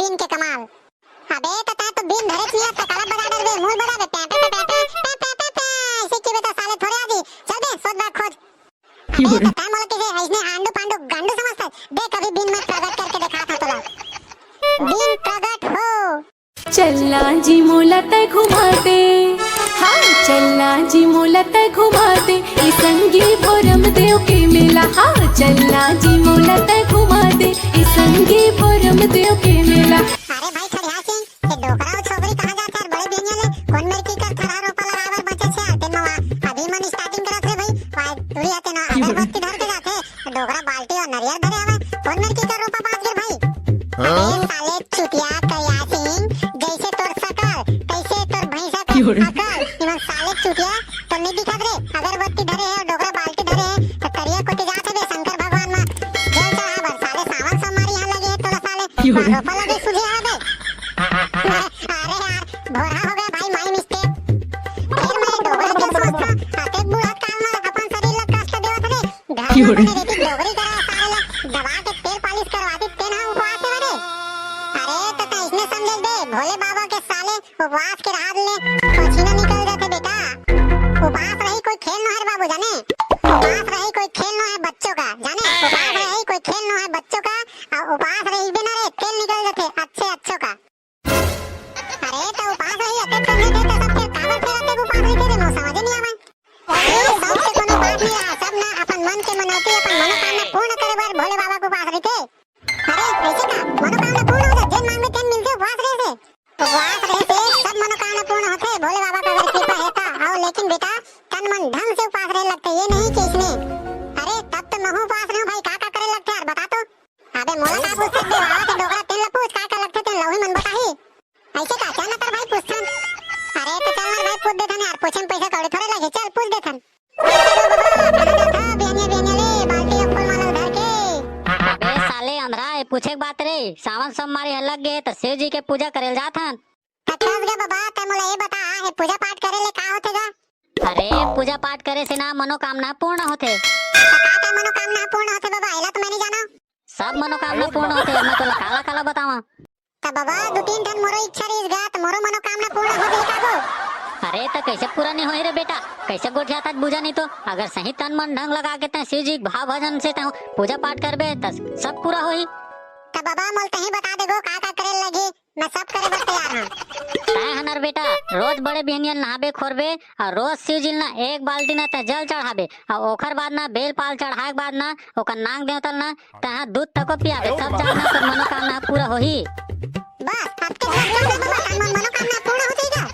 Been के कमाल। अबे तो बीन धरे छिया त काला बजा डर बे मूल बजा बे पे पे पे पे पे पे पे ऐसे की बता साले थोड़े आजी चल बे सोच बात खोज। अबे पता मोल के इसने आंडू पांडू गांडू समझता देख कभी बीन में प्रकट करके दिखा था तोला बीन प्रकट हो। चलना जी मोला तय घुमाते, हाँ चलना जी मोला तय घुमाते ई संगी भोरम देव के मेला। हाँ चलना जी मोला तय घुमाते ई संगी भोरम देव के मेला। अरे भाई खड़िया सिंह ये डोकरा और छोकरी कहां जात है बड़े बेनिया ले कौन मेर की कर खड़ा रोपा लगावर बचे छे तेन मा अभी मन स्टार्टिंग करत रे भाई पाय तुरी आते ना अगर बत्ती धर के जाते डोकरा बाल्टी और नरियर धरे आवे कौन मेर की कर रोपा पास गिर भाई। अरे साले चुतिया कया सिंह जैसे तोर सकल कैसे तोर भैंसा का अकल इवन साले चुतिया तो नहीं दिखत रे अगरबत्ती धरे है डोकरा बाल्टी धरे है तो करिया कोते जाते बे शंकर भगवान मा जल चढ़ावर साले सावन सोमवारी यहां लगे है तोरा साले रोपा लगे सुझे आवे। अरे यार भोरा हो गया भाई माई मिस्टेक फिर मैं डोगरी के सोचता आते बूढ़ा काल में अपन शरीर ला कष्ट देवत रे घर में रेती डोगरी करा सारे ला दबा के तेल पालिश करवाती तेना उपवास है रे। अरे तो इसने समझ दे भोले बाबा के साले उपवास के रात ले पसीना निकल जाते बेटा। उपवास रही कोई खेल न है बाबू जाने उपवास रही कोई खेल न है बच्चों का जाने उपवास रही कोई खेल न है बच्चों का और उपवास रही बिना रे तेल निकल जाते अच्छे अच्छों का। अरे तो उपास रही अते करने दे तो सब के काबर फेरते उपास रही तेरे नो समझ नहीं आवे। अरे सब से कोनो बात नहीं आ सब ना अपन मन के मनौती अपन मनोकामना पूर्ण करे बार भोले बाबा को उपास रही थे। अरे ऐसे का मनोकामना पूर्ण हो जाए जन मांग में तेन मिलते उपवास रहे से उपवास रहे से सब मनोकामना पूर्ण होते भोले बाबा का अगर कृपा है ता आओ लेकिन बेटा तन मन ढंग से उपास रहे लगते ये नहीं कि इसने अरे तब तो महू उपास रहे भाई का करे लगते यार बता तो। अबे मोला का पूछ सकते बाबा के डोकरा तेन ला पूछ का लगते तेन लवही मन बताही ऐसे का चल ना तर भाई पूछथन। अरे तो चल ना भाई पूछ देथन यार पूछे में पैसा कौड़ी थोड़े लगे चल पूछ देथन। अबे साले अंधरा है पूछे के बात रे सावन सोमवारी अलग गे तो शिव जी के पूजा करेल जाथन। तथास गे बाबा त मोला ये बता है पूजा पाठ करे ले का होथे गा। अरे पूजा पाठ करे से ना मनोकामना पूर्ण होते। का मनोकामना पूर्ण होथे बाबा एला तो मैं नहीं जाना। सब मनोकामना पूर्ण होते मैं तो काला काला बतावा। त बाबा दो तीन ठन मोरो इच्छा रहीस गा त मोरो मनोकामना पूर्ण हो गई का गो। अरे तो कैसे पूरा नहीं होई रे बेटा कैसे गोठ जाता बुझा नहीं तो अगर सही तन मन ढंग लगा के शिव जी भाव भजन से पूजा पाठ करबे तो सब पूरा होई। त बाबा मोल तही बता देगो का करे लगी मैं सब करे बर तैयार हूं। काय हनर बेटा रोज बड़े बिहनियन नहाबे खोरबे और रोज शिव जी ना एक बाल्टी ना ते जल चढ़ाबे और ओखर बाद ना बेल पाल चढ़ाए के बाद ना ओकर नांग देवतल ना तहां दूध तको पियाबे सब जाना तो मनोकामना पूरा होही। बस अब के सब बाबा तन मनोकामना पूर्ण होती का।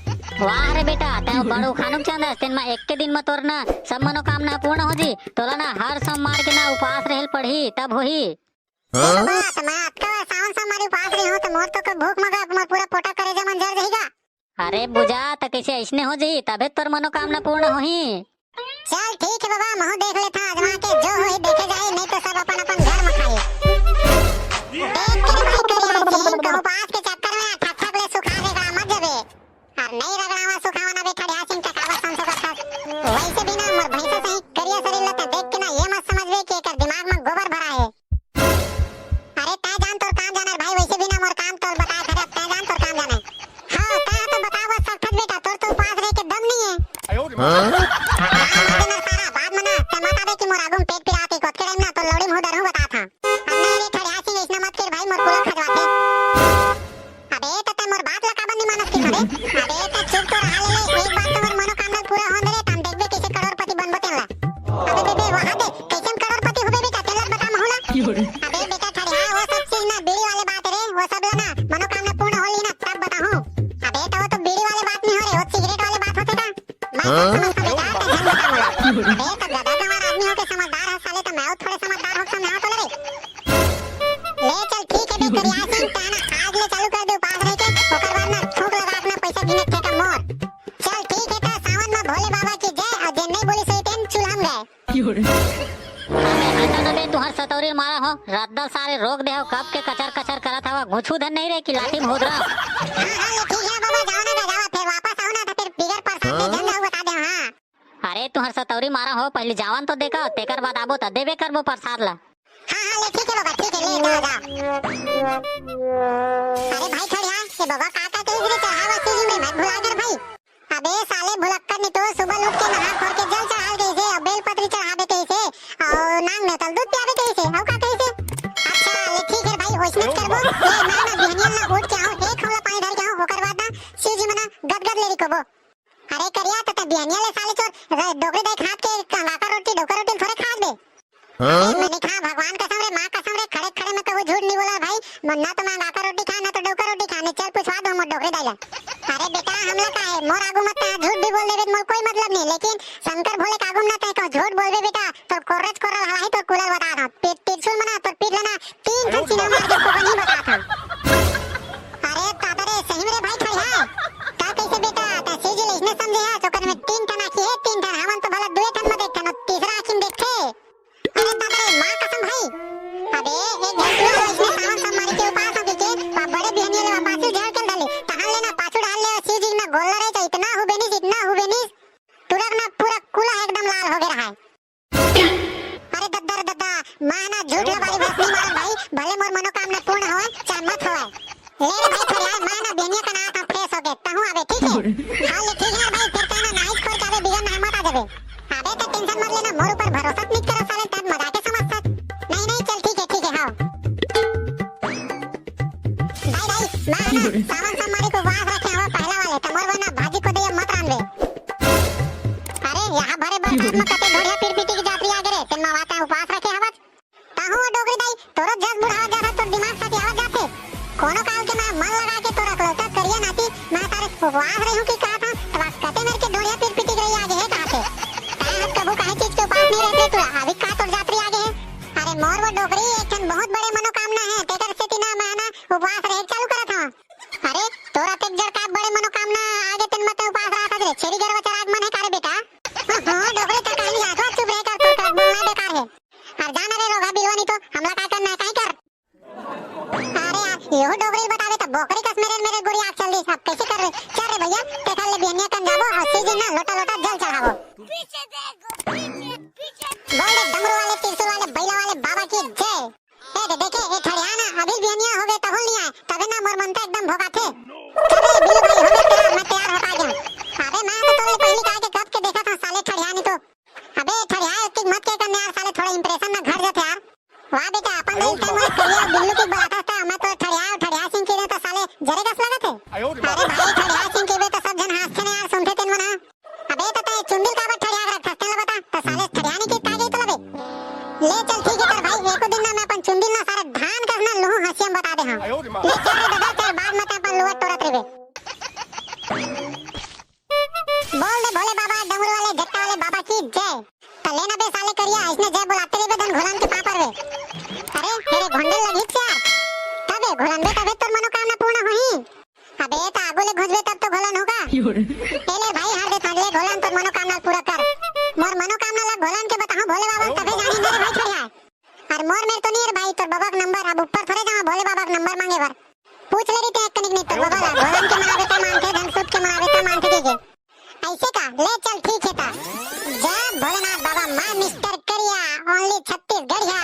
वाह रे बेटा ते बड़ो खानुक चंदा तेन में एक के दिन में तोर ना सब मनोकामना पूर्ण हो जी तोला ना हर सोमवार के ना उपवास रहल पढ़ी तब होही। बाबा त मैं आपका सावन सोमवारी उपवास रही हूं तो मोर तो भूख मगा मोर पूरा पोटा करे जमन जर रहीगा। अरे बुझा त कैसे ऐसने हो जी तबे तोर मनोकामना पूर्ण होही। चल ठीक है बाबा महू देख लेथा आजमा के जो होई देखे जाए नहीं तो सब अपन अपन घर में खाए। देख के भाई करिया सिंह कहूं पास के चक्कर में ठक ठक ले सुखा देगा मत जबे और नहीं रगड़ावा सुखावा ना बेटा ढ्या सिंह का कावा संसो का था वैसे भी ना मोर भैंसा सही करिया शरीर लता देख के ना ये मत समझबे कि एकर दिमाग में गोबर भरा है। अरे ता जान तोर काम जाना भाई वैसे भी ना मोर काम तोर बता खरे ता जान तोर काम जाना हां ता तो बतावा सब बेटा तोर तो पास रह के दम नहीं है। सारा बात मना ते मत आबे कि मोर आगुम पेट पिराते कोत के टाइम ना तो लौड़ी मुंह दरहु बता था अब मेरे खड़िया सिंह इसना मत कर भाई मोर कुला खजवाते। अबे तो ते मोर बात ला का बंदी मानस की खरे अबे तो चुप तो रहा ले एक बात तो मोर मनोकामना पूरा होन दे तम देखबे कैसे करोड़पति बनबो तेला। अबे बेबे वहां दे कैसे करोड़पति होबे बेटा तेला बता महूला। अबे बेटा खड़िया वो सब चीज ना बीड़ी वाले बात रे वो सब ना मनोकामना पूर्ण होली ना तब बताऊं। अबे तो वो तो बीड़ी वाले बात नहीं हो रे वो सिगरेट वाले बात होते का मैं समझता बेटा ते ध्यान बता मोला। अबे तो गधा गवार आदमी हो के समझदार है साले तो मैं थोड़े समझदार हो समझा तो ले चल ठीक है बे करिया सिंह ताना आज ले चालू कर दे उपास रह के ओकर बाद ना थूक लगा अपना पैसा गिने थे का मोर। चल ठीक है तो सावन में भोले बाबा की जय और जे नहीं बोली सही तेन चुलाम गए। हटा ना बे तुहर सतौरी मारा हो रद्दल सारे रोक दे हो कब के कचर कचर करत हवा घुछू धन नहीं रे कि लाठी में होदरा। हां ये ठीक है बाबा जाओ ना जाओ फिर वापस आओ ना तो फिर बिगर परसाद के धन जाओ बता दे। हां अरे तुहर सतौरी मारा हो पहले जावन तो देखा तेकर बाद आबो त देबे करबो प्रसाद ला। हां ले ठीक है बाबा ठीक है ले जाओ। अरे भाई खड़िया ये बाबा काका तेज रे चढ़ावा सीधी में मत भुला कर भाई। अबे साले भुलक्कड़ ने तो सुबह उठ के नहा खोर के जल चढ़ा गई से और बेल पत्री चढ़ावे कैसे और नांग में तल दूध पियावे कैसे और का कैसे। अच्छा ले ठीक है भाई ओइसने करबो ले मैं ना बिहनियल ना उठ के आऊं एक हौला पानी ढाल के आऊं होकर बाद ना शिव जी मना गदगद ले रिकोबो। अरे करिया त बिहनियल साले चोर डोगरे देख हाथ के काका रोटी डोका रोटी थोड़े खा दे। मैंने कहा भगवान कसम रे मां कसम रे खड़े खड़े में कबो झूठ नहीं बोला भाई ना तो मैं काका रोटी खा ना तो डोका रोटी खाने चल पूछवा दो मोर डोगरे दादा। अरे बेटा हमला का है मोर आगू मत झूठ भी बोल देबे मोर कोई मतलब नहीं लेकिन शंकर भोले का आगू ना तय को झूठ बोलबे बेटा तो कोरज कोरल हवा है तो कूलर बता था पेट तिरछुल मना तो पीट लेना 3 फल सीना मार के को नहीं बता था। अरे ताता रे सही में रे भाई खड़ी है का कैसे बेटा ता सीजी ले इसने समझे है चोकर में 3 टन आखी है 3 टन हमन तो भला 2 टन में देख टन तीसरा आखी में देखे। अरे ताता रे मां कसम भाई अबे एक घंटा इसने सावन सब मारी के उपास हो के बड़े बिहनिया ले पाछू झाड़ के डाले तहां लेना पाछू डाल ले शिव जी में गोल रहे तो इतना हुबे नहीं तुरंत ना पूरा कुला एकदम लाल हो गया है। अरे दद्दा मां ना झूठ वाली बात नहीं मार भाई भले मोर मनोकामना पूर्ण होए चाहे मत होए ले रे भाई खड़िया मां ना बिहनिया का ना था फ्रेश हो गए तहु आवे ठीक है। हां ले ठीक है भाई फिर कहना नाइस खोल के आवे बिगन ना मत आ जावे। अबे तो टेंशन मत लेना मोर ऊपर भरोसा नहीं करो साले तब मजाक के समझ सक नहीं चल ठीक है हां भाई मां ना सावन समारी को वास रखे हवा पहला वाले तमोर वना भाजी को दे मत रानवे। अरे यहां भरे बरसात में कते ढोढ़िया पीटी की जात्री आगे रे तेन मावाता उपवास रखे हवा ताहू डोगरी दाई तोरो जस बुढ़ावा जा तो दिमाग साथी आवाज जाते कोनो काल के मैं मन लगा के तो रख लोटा करिया नाती मैं तारे उपवास रही हूं कि कहा था तब कते मेरे के ढोढ़िया पीटी गई आगे है कहां से ताहत कबू काहे चीज के उपास नहीं रहते तू अभी का तो जात्री आगे है। अरे मोर वो डोगरी एक ठन बहुत बड़े मनोकामना है तेकर से तीना महीना उपवास रहे चालू करा था। अरे तोरा ते जड़ का बड़े मनोकामना आगे तन मत उपवास रखा दे छेरी गरवा चराग मन है कारे बेटा हां डोगरे का कहानी आठो चुप रह कर तो बोलना बेकार है और जाना रे रोगा बिलवानी तो हमला का करना है काई कर। अरे यो डोगरी बतावे तो बोकरी कस मेरे गोरी आग चल दी सब कैसे कर रहे चल रे भैया ते कल ले बिहनिया कन जाबो और सीजन ना लोटा जल चढ़ावो पीछे देखो पीछे बोल दे डमरू वाले त्रिशूल वाले बैला वाले बाबा की जय। ए देखे ए ठड़ियाना अभी बिहनिया हो गए तो होल नहीं आए तबे ना मोर मन तो एकदम भोगा थे चल रे बिल्लू भाई हो गए तेरा मैं तैयार होता गया। अबे मैं तो तोले पहली कहा के कब के देखा था साले ठड़ियानी तो अबे ठड़िया एक मत के करने यार साले थोड़ा इंप्रेशन ना घट जाते यार वाह बेटा अपन तो इस टाइम में करिया बिल्लू की बुलाता था मैं तो ठड़िया सिंह के तो साले जरे कस लगा थे। अरे भाई ठड़िया सिंह के तो सब जन हंसते ने यार सुनते तेन मना अबे तो ते चुंदिल का ठड़िया रख सकते ना बता तो साले ठड़ियानी की तागे तो लबे ले चल ठीक है कर भाई एको दिन ना मैं अपन चुंदिल ना सारे धान कसना लहू हंसियम बता दे हां ले चल रे दादा चल बाद में अपन लुआ तोरत रेबे बोल दे भोले बाबा डमरू वाले जट्टा वाले बाबा की जय तो लेना बे साले करिया इसने जय बुलाते रे धन घोलन के पापर वे। अरे मेरे घोंडे लगी यार तबे घोलन बे तबे तोर मनोकामना पूर्ण होई अबे तो आगोले घुसबे तब तो घोलन होगा ले भाई हार दे थाले घोलन तोर मनोकामना पूरा कर मोर मनोकामना ला घोलन के बताऊं भोले बाबा तबे जानी मेरे भाई खड़िया और मोर मेरे तो नहीं रे भाई तोर बाबा का नंबर अब ऊपर थोड़े जावा भोले बाबा का नंबर मांगे बर पूछ ले री ते एक कनिक नहीं तोर बाबा ला घोलन के मनावे तो मानते धन सुत के मनावे तो मानते के ऐसे का ले चल ठीक है ता जय भोलेनाथ बाबा मां मिस्टर करिया ओनली छत्तीसगढ़िया।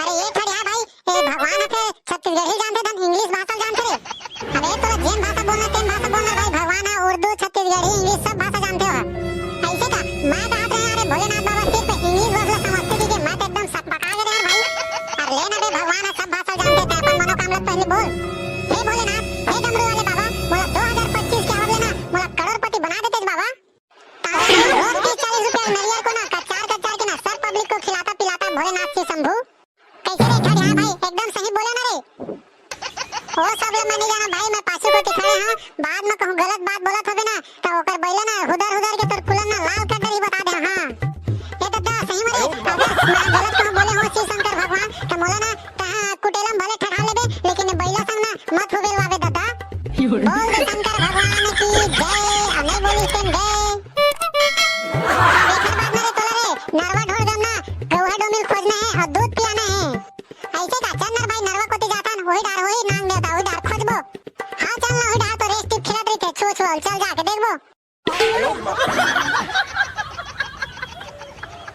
अरे ये ठड़िया भाई ए भगवान है छत्तीसगढ़ी जानते धन इंग्लिश भाषा जानते रे अरे तो जैन भाषा बोलना तेन भाषा बोलना भाई भगवान है उर्दू छत्तीसगढ़ी इंग्लिश सब भाषा जानते हो ऐसे का मैं कहा था अरे भोलेनाथ बाबा सिर्फ इंग्लिश भाषा समझते थे मैं तो एकदम सब पका गए यार भाई और लेना बे भगवान है सब भाषा जानते थे अपन मनोकामना पहले बोल हे भोलेनाथ हे डमरू वाले बाबा मोला 2025 के आवे ना मोला करोड़पति बना देते बाबा ताकि रोज के 40 रुपया नरियर को ना कचार के ना सब पब्लिक को खिलाता पिलाता भोलेनाथ की शंभू कैसे रे ठड़िया भाई एकदम सही बोले ना रे ओ सब लोग नहीं जाना भाई मैं पाछू को दिखाए हां बाद में कहूं गलत बात बोलत होबे ना तो ओकर बैला ना हुदर के तोर कुलन ना लाल कर दरी बता दे हां ये दद्दा सही में अगर मैं गलत कहूं बोले हो शिव शंकर भगवान तो मोला ना कहां कुटेलम भले ठठा लेबे लेकिन बैला संग ना मत होबे वावे दद्दा बोल दे शंकर भगवान की जय अने बोली तेन जय। एक बात मेरे तोला रे नरवा ढोल गमना गौहा डोमिल खोजना है और दूध पियाना है ऐसे का चल नर भाई नरवा कोती जाता वही डार वही नांग देवता वही डार खोजबो हां चल ना वही डार तो रेस टिप खिलात रही थे छो चल जाके देखबो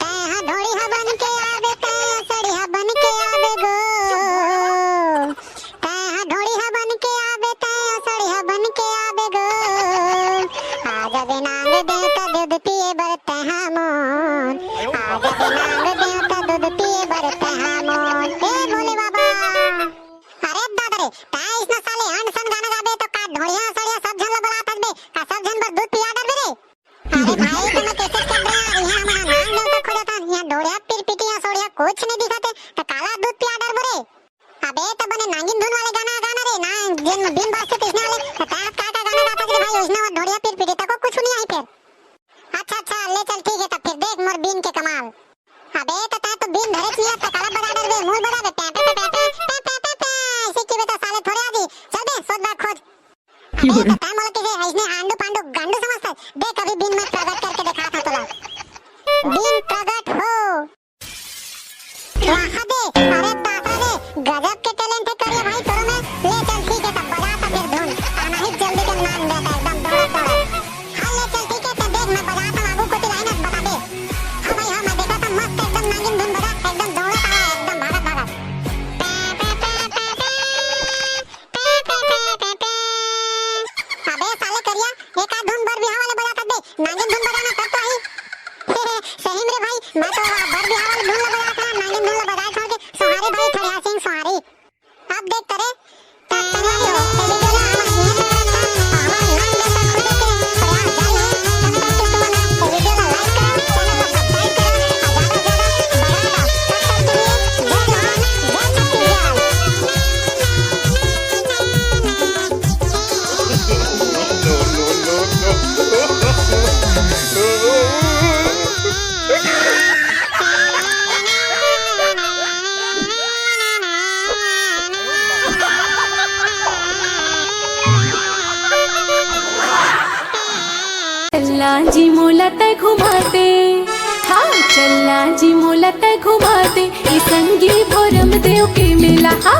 तहां ढोड़ी हा बन के आवे ता सड़ी हा बन के आवे गो रे ता इसना साले अंड सन गाना गाबे तो का ढोलिया सड़िया सब झन ला बलात हसबे का सब झन बर दूध पिया डरबे रे अरे भाई तुम कैसे कर रहे यार यहां हमारा नाम देवता खोजा था यहां ढोलिया पिरपिटिया सोड़िया कुछ नहीं दिखाते तो काला दूध पिया डरबे रे अबे तो बने नागिन धुन वाले गाना गाना रे ना जिन बिन बात से इसने वाले तो का गाना गाता रे भाई योजना में ढोलिया पिरपिटी तक कुछ नहीं आई फिर अच्छा ले चल ठीक है तब फिर देख मोर बीन के कमाल अबे तो बीन धरे चिया तो काला बजा डरबे मूल बजा दे पे ऐसे की बेटा साले थोड़े आजी चल दे सोच बात खोज अबे तो टाइम वाला किसे इसने आंडू पांडू गांडू समझता है देख अभी बीन में प्रकट करके दिखा था तोला बीन प्रकट हो वाह दे अरे ताता दे गजब के टैलेंट है करिए भाई तोरो में ले चल ठीक है तब बजा ता फिर धुन आना ही जल्दी के नाम देता एकदम दौड़ा हां ले चल ठीक है तब देख मैं बजाता हूं आगू को लाइन बता दे हां भाई हां मैं देखा था मस्त एकदम नागिन धुन बजा एकदम दौड़ा था एकदम भागत अबे साले करिया एक आध धुन बर बिहार वाले बजा कर दे नागिन धुन बजाना तब तो आई सही में रे भाई मैं तो बर बिहार वाले धुन बजा था नागिन धुन बजा छोड़ के सोहारी भाई थोड़ा सिंह सोहारी अब देख करे तैयारी हो वीडियो ला हमारा ये हमारा नाम लेता खोले के प्रयास जारी है तब तक तुम वीडियो ला लाइक करो चैनल को सब्सक्राइब करो और ज्यादा से ज्यादा बढ़ा दो तब तक के लिए चलना जी मोला तय घुमाते हाँ चलना जी मोला तय घुमाते ई संगी भोरम देव के मेला हाँ